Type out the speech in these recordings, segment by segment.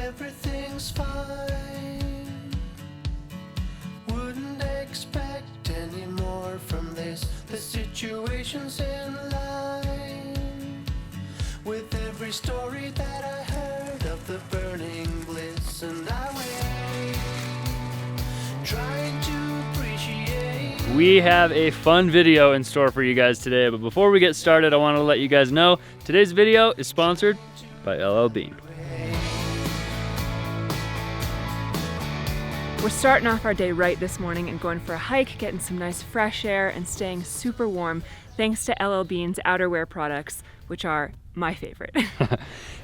everything's fine. Wouldn't expect any more from this. The situation's in line with every story that I heard of the burning bliss, and I wait, trying to appreciate. We have a fun video in store for you guys today, but before we get started, I want to let you guys know today's video is sponsored by LL Bean. We're starting off our day right this morning and going for a hike, getting some nice fresh air and staying super warm thanks to LL Bean's outerwear products, which are my favorite.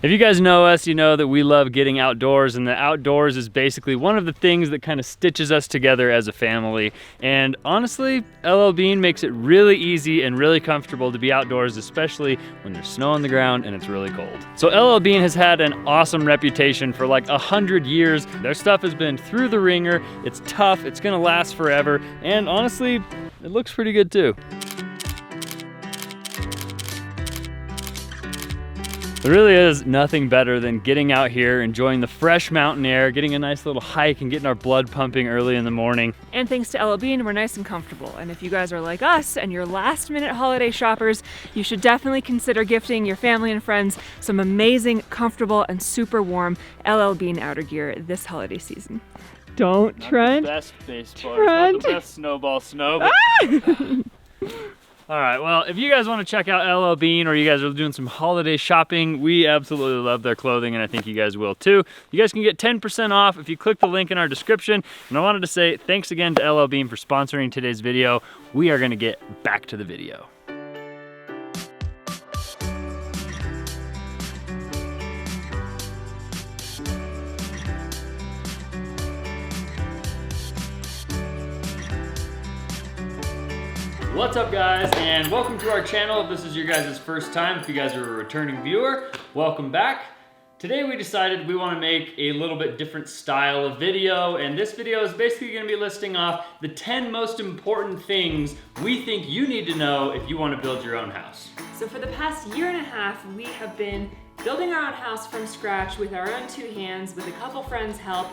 If you guys know us, you know that we love getting outdoors, and the outdoors is basically one of the things that kind of stitches us together as a family. And honestly, LL Bean makes it really easy and really comfortable to be outdoors, especially when there's snow on the ground and it's really cold. So LL Bean has had an awesome reputation for like 100 years. Their stuff has been through the ringer. It's tough, it's gonna last forever, and honestly, it looks pretty good too. There really is nothing better than getting out here, enjoying the fresh mountain air, getting a nice little hike, and getting our blood pumping early in the morning. And thanks to LL Bean, we're nice and comfortable. And if you guys are like us and you're last-minute holiday shoppers, you should definitely consider gifting your family and friends some amazing, comfortable, and super warm LL Bean outer gear this holiday season. Don't, Not Trent. the best baseball, Trent. not the best snowball snow. All right, well, if you guys want to check out LL Bean, or you guys are doing some holiday shopping, we absolutely love their clothing, and I think you guys will too. You guys can get 10% off if you click the link in our description. And I wanted to say thanks again to LL Bean for sponsoring today's video. We are gonna get back to the video. What's up, guys, and welcome to our channel. If this is your guys' first time, if you guys are a returning viewer, welcome back. Today we decided we want to make a little bit different style of video, and this video is basically going to be listing off the 10 most important things we think you need to know if you want to build your own house. So for the past year and a half, we have been building our own house from scratch with our own two hands, with a couple friends' help,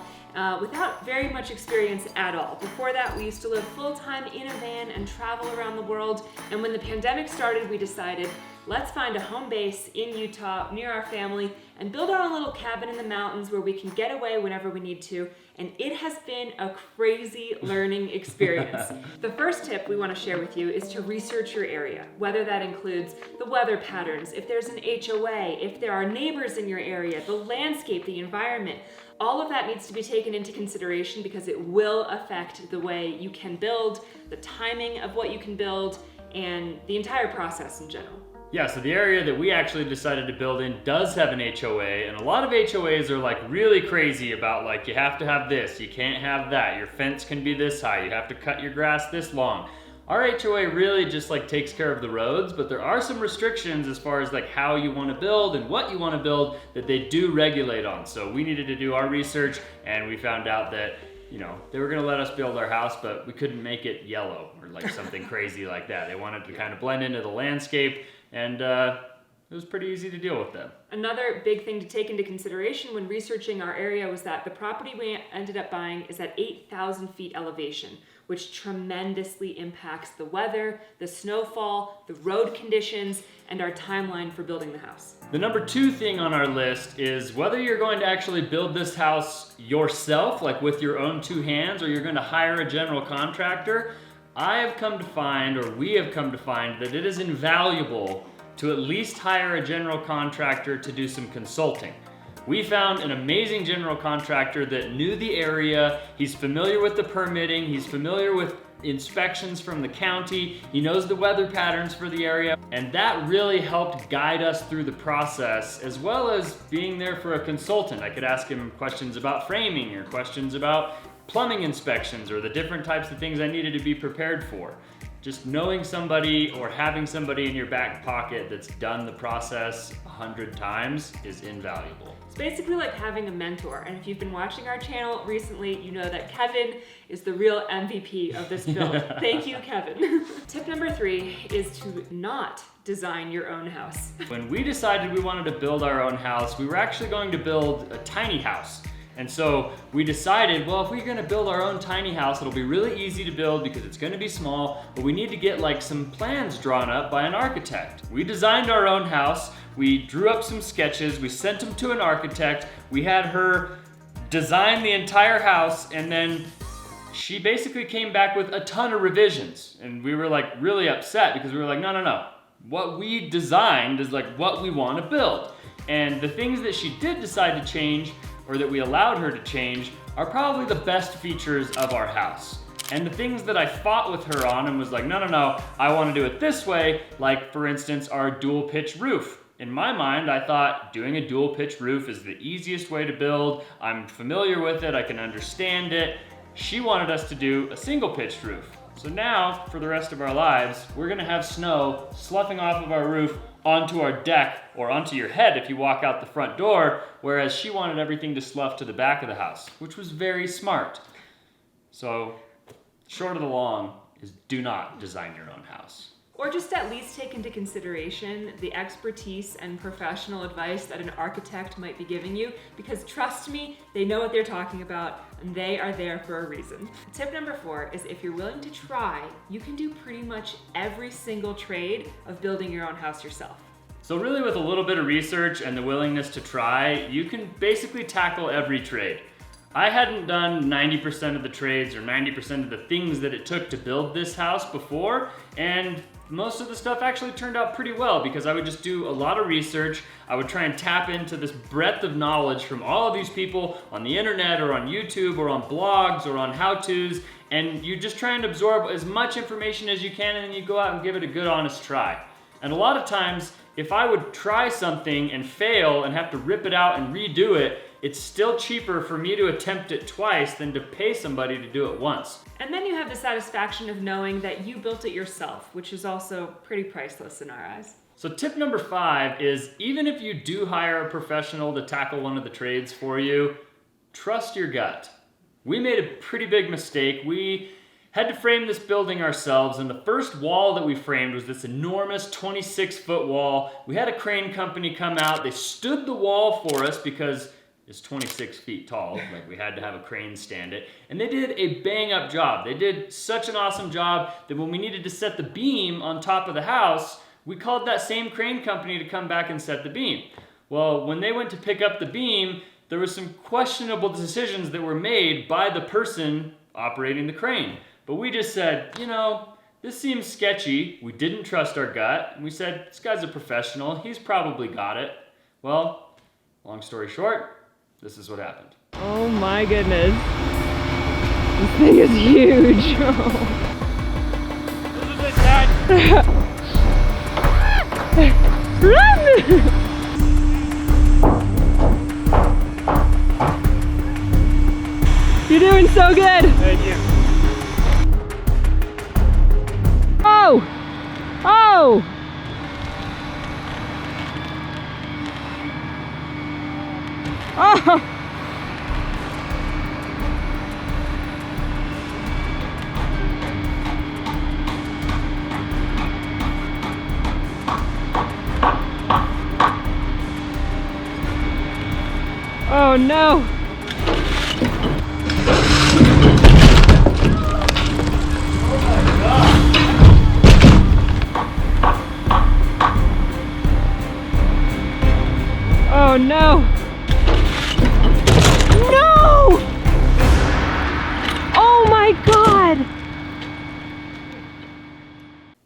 without very much experience at all. Before that, we used to live full-time in a van and travel around the world. And when the pandemic started, we decided, let's find a home base in Utah near our family and build our own little cabin in the mountains where we can get away whenever we need to. And it has been a crazy learning experience. The first tip we want to share with you is to research your area, whether that includes the weather patterns, if there's an HOA, if there are neighbors in your area, the landscape, the environment. All of that needs to be taken into consideration because it will affect the way you can build, the timing of what you can build, and the entire process in general. Yeah, so the area that we actually decided to build in does have an HOA, and a lot of HOAs are like really crazy about like, you have to have this, you can't have that, your fence can be this high, you have to cut your grass this long. Our HOA really just like takes care of the roads, but there are some restrictions as far as like how you want to build and what you want to build that they do regulate on. So we needed to do our research, and we found out that, you know, they were going to let us build our house, but we couldn't make it yellow or like something crazy like that. They wanted to kind of blend into the landscape, and it was pretty easy to deal with them. Another big thing to take into consideration when researching our area was that the property we ended up buying is at 8,000 feet elevation, which tremendously impacts the weather, the snowfall, the road conditions, and our timeline for building the house. The number 2 thing on our list is whether you're going to actually build this house yourself, like with your own two hands, or you're going to hire a general contractor. I have come to find, or we have come to find, that it is invaluable to at least hire a general contractor to do some consulting. We found an amazing general contractor that knew the area. He's familiar with the permitting, he's familiar with inspections from the county, he knows the weather patterns for the area, and that really helped guide us through the process, as well as being there for a consultant. I could ask him questions about framing or questions about plumbing inspections or the different types of things I needed to be prepared for. just knowing somebody or having somebody in your back pocket that's done the process 100 times is invaluable. It's basically like having a mentor, and if you've been watching our channel recently, you know that Kevin is the real MVP of this build. Thank you, Kevin. Tip number 3 is to not design your own house. When we decided we wanted to build our own house, we were actually going to build a tiny house. And so we decided, well, if we're gonna build our own tiny house, it'll be really easy to build because it's gonna be small, but we need to get like some plans drawn up by an architect. We designed our own house, we drew up some sketches, we sent them to an architect, we had her design the entire house, and then she basically came back with a ton of revisions. And we were like really upset because we were like, no. What we designed is like what we wanna build. And the things that she did decide to change, or that we allowed her to change, are probably the best features of our house. And the things that I fought with her on and was like, no, I want to do it this way, like for instance, our dual pitch roof. In my mind, I thought doing a dual pitch roof is the easiest way to build. I'm familiar with it, I can understand it. She wanted us to do a single pitched roof. So now, for the rest of our lives, we're gonna have snow sloughing off of our roof onto our deck or onto your head if you walk out the front door, whereas she wanted everything to slough to the back of the house, which was very smart. So, short of the long is do not design your own house. Or just at least take into consideration the expertise and professional advice that an architect might be giving you, because trust me, they know what they're talking about and they are there for a reason. Tip number 4 is if you're willing to try, you can do pretty much every single trade of building your own house yourself. So really with a little bit of research and the willingness to try, you can basically tackle every trade. I hadn't done 90% of the trades or 90% of the things that it took to build this house before, and most of the stuff actually turned out pretty well because I would just do a lot of research. I would try and tap into this breadth of knowledge from all of these people on the internet or on YouTube or on blogs or on how-tos, and you just try and absorb as much information as you can, and then you go out and give it a good honest try. And a lot of times, if I would try something and fail and have to rip it out and redo it, it's still cheaper for me to attempt it twice than to pay somebody to do it once. And then you have the satisfaction of knowing that you built it yourself, which is also pretty priceless in our eyes. So tip number 5 is even if you do hire a professional to tackle one of the trades for you, trust your gut. We made a pretty big mistake. We had to frame this building ourselves, and the first wall that we framed was this enormous 26-foot wall. We had a crane company come out. They stood the wall for us because it's 26 feet tall, like we had to have a crane stand it, and they did a bang-up job. They did such an awesome job that when we needed to set the beam on top of the house, we called that same crane company to come back and set the beam. Well, when they went to pick up the beam, there were some questionable decisions that were made by the person operating the crane. But we just said, you know, this seems sketchy. We didn't trust our gut, and we said, this guy's a professional, he's probably got it. Well, long story short, this is what happened. Oh my goodness. This thing is huge. This is it, Dad. Run! You're doing so good. Thank you. Oh! Oh! Oh! Oh no! Oh no! No! Oh my God!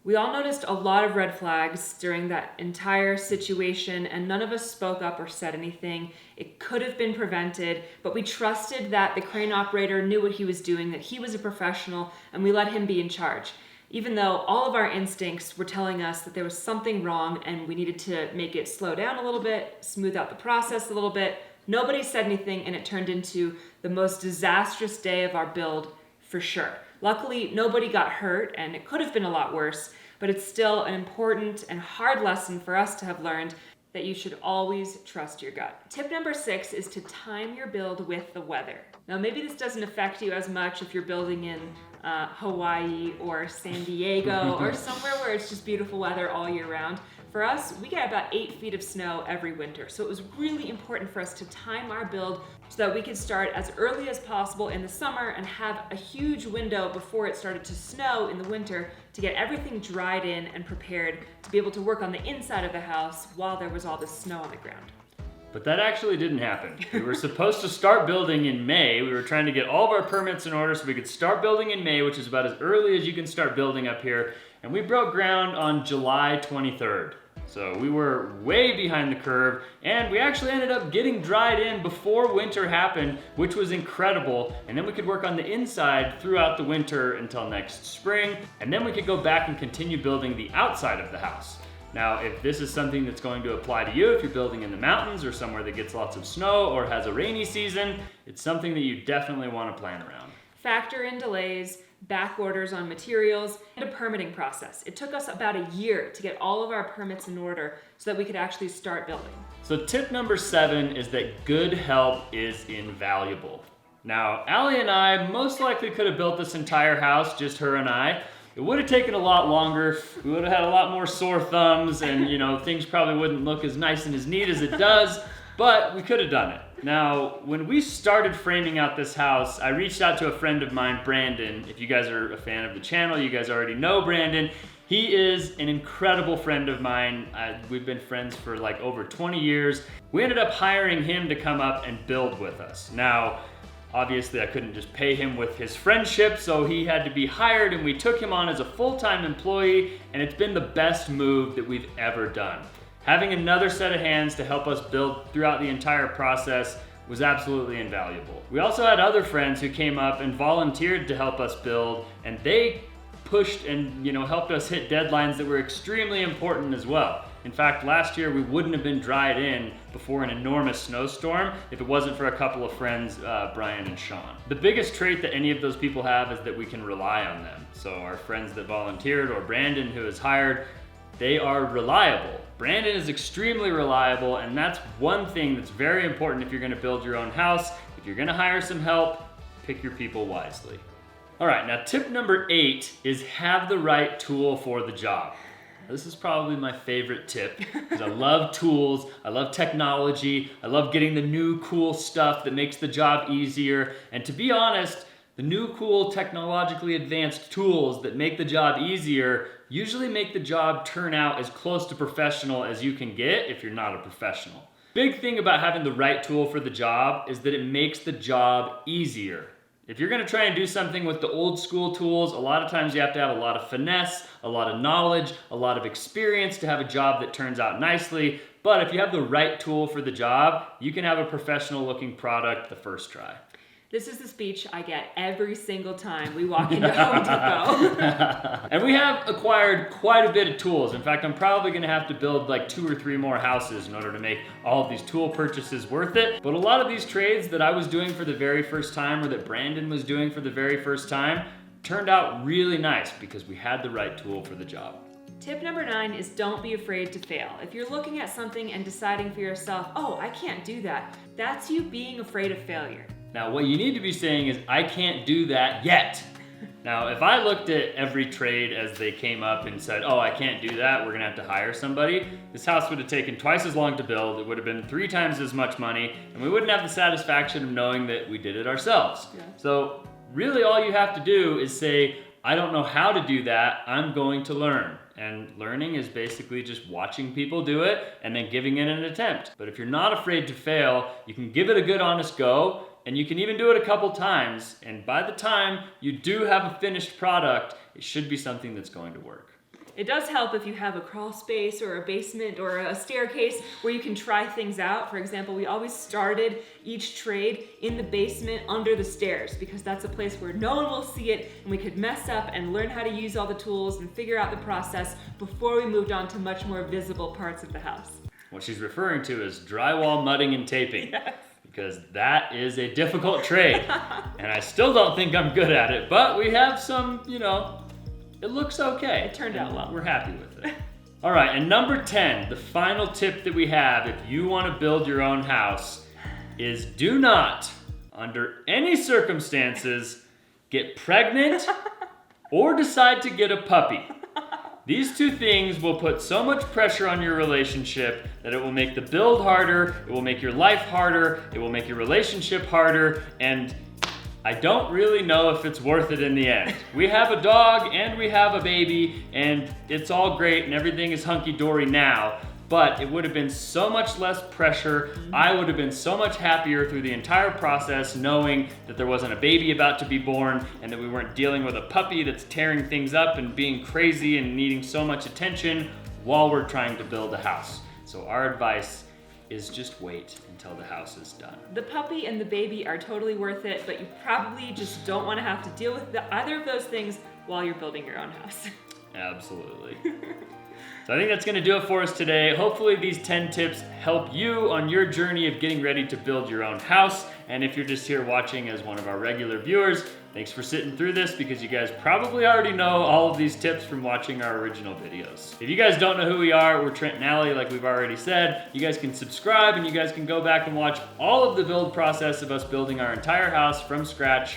We all noticed a lot of red flags during that entire situation, and none of us spoke up or said anything. It could have been prevented, but we trusted that the crane operator knew what he was doing, that he was a professional, and we let him be in charge. Even though all of our instincts were telling us that there was something wrong and we needed to make it slow down a little bit, smooth out the process a little bit, nobody said anything, and it turned into the most disastrous day of our build for sure. Luckily, nobody got hurt, and it could have been a lot worse, but it's still an important and hard lesson for us to have learned that you should always trust your gut. Tip number 6 is to time your build with the weather. Now, maybe this doesn't affect you as much if you're building in Hawaii or San Diego or somewhere where it's just beautiful weather all year round. For us, we get about 8 feet of snow every winter, so it was really important for us to time our build so that we could start as early as possible in the summer and have a huge window before it started to snow in the winter to get everything dried in and prepared to be able to work on the inside of the house while there was all this snow on the ground. But that actually didn't happen. We were supposed to start building in May. We were trying to get all of our permits in order so we could start building in May, which is about as early as you can start building up here. And we broke ground on July 23rd. So we were way behind the curve, and we actually ended up getting dried in before winter happened, which was incredible. And then we could work on the inside throughout the winter until next spring, and then we could go back and continue building the outside of the house. Now, if this is something that's going to apply to you, if you're building in the mountains or somewhere that gets lots of snow or has a rainy season, it's something that you definitely want to plan around. Factor in delays, back orders on materials, and a permitting process. It took us about a year to get all of our permits in order so that we could actually start building. So tip number 7 is that good help is invaluable. Now, Allie and I most likely could have built this entire house, just her and I. It would have taken a lot longer. We would have had a lot more sore thumbs, and things probably wouldn't look as nice and as neat as it does, but we could have done it. Now, when we started framing out this house, I reached out to a friend of mine, Brandon. If you guys are a fan of the channel, you guys already know Brandon. He is an incredible friend of mine. We've been friends for like over 20 years. We ended up hiring him to come up and build with us. Now, obviously I couldn't just pay him with his friendship, so he had to be hired, and we took him on as a full-time employee, and it's been the best move that we've ever done. Having another set of hands to help us build throughout the entire process was absolutely invaluable. We also had other friends who came up and volunteered to help us build, and they pushed and helped us hit deadlines that were extremely important as well. In fact, last year we wouldn't have been dried in before an enormous snowstorm if it wasn't for a couple of friends, Brian and Sean. The biggest trait that any of those people have is that we can rely on them. So our friends that volunteered, or Brandon who is hired, they are reliable. Brandon is extremely reliable, and that's one thing that's very important if you're gonna build your own house. If you're gonna hire some help, pick your people wisely. All right, now tip number 8 is have the right tool for the job. This is probably my favorite tip because I love tools, I love technology, I love getting the new cool stuff that makes the job easier. And to be honest, the new cool technologically advanced tools that make the job easier usually make the job turn out as close to professional as you can get if you're not a professional. Big thing about having the right tool for the job is that it makes the job easier. If you're gonna try and do something with the old school tools, a lot of times you have to have a lot of finesse, a lot of knowledge, a lot of experience to have a job that turns out nicely. But if you have the right tool for the job, you can have a professional looking product the first try. This is the speech I get every single time we walk into Home Depot. And we have acquired quite a bit of tools. In fact, I'm probably gonna have to build like 2 or 3 more houses in order to make all of these tool purchases worth it. But a lot of these trades that I was doing for the very first time, or that Brandon was doing for the very first time, turned out really nice because we had the right tool for the job. Tip number 9 is don't be afraid to fail. If you're looking at something and deciding for yourself, oh, I can't do that, that's you being afraid of failure. Now, what you need to be saying is, I can't do that yet. Now, if I looked at every trade as they came up and said, oh, I can't do that, we're gonna have to hire somebody, this house would have taken twice as long to build, it would have been 3 times as much money, and we wouldn't have the satisfaction of knowing that we did it ourselves. Yeah. So really all you have to do is say, I don't know how to do that, I'm going to learn. And learning is basically just watching people do it and then giving it an attempt. But if you're not afraid to fail, you can give it a good honest go, and you can even do it a couple times, and by the time you do have a finished product, it should be something that's going to work. It does help if you have a crawl space or a basement or a staircase where you can try things out. For example, we always started each trade in the basement under the stairs because that's a place where no one will see it, and we could mess up and learn how to use all the tools and figure out the process before we moved on to much more visible parts of the house. What she's referring to is drywall, mudding, and taping. Yes. because that is a difficult trade. And I still don't think I'm good at it, but we have some, it looks okay. It turned out well. We're happy with it. All right, and number 10, the final tip that we have if you want to build your own house is do not, under any circumstances, get pregnant or decide to get a puppy. These two things will put so much pressure on your relationship that it will make the build harder, it will make your life harder, it will make your relationship harder, and I don't really know if it's worth it in the end. We have a dog and we have a baby, and it's all great and everything is hunky-dory now, but it would have been so much less pressure. I would have been so much happier through the entire process knowing that there wasn't a baby about to be born and that we weren't dealing with a puppy that's tearing things up and being crazy and needing so much attention while we're trying to build a house. So our advice is just wait until the house is done. The puppy and the baby are totally worth it, but you probably just don't want to have to deal with either of those things while you're building your own house. Absolutely. So I think that's going to do it for us today. Hopefully these 10 tips help you on your journey of getting ready to build your own house. And if you're just here watching as one of our regular viewers, thanks for sitting through this because you guys probably already know all of these tips from watching our original videos. If you guys don't know who we are, we're Trent Allie, like we've already said. You guys can subscribe and you guys can go back and watch all of the build process of us building our entire house from scratch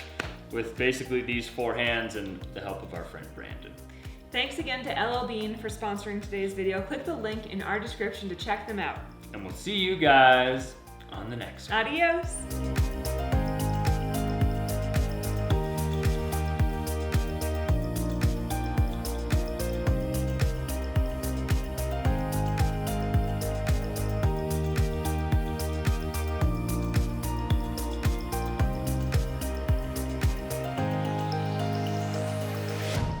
with basically these 4 hands and the help of our friend Brandon. Thanks again to LL Bean for sponsoring today's video. Click the link in our description to check them out. And we'll see you guys on the next one. Adios.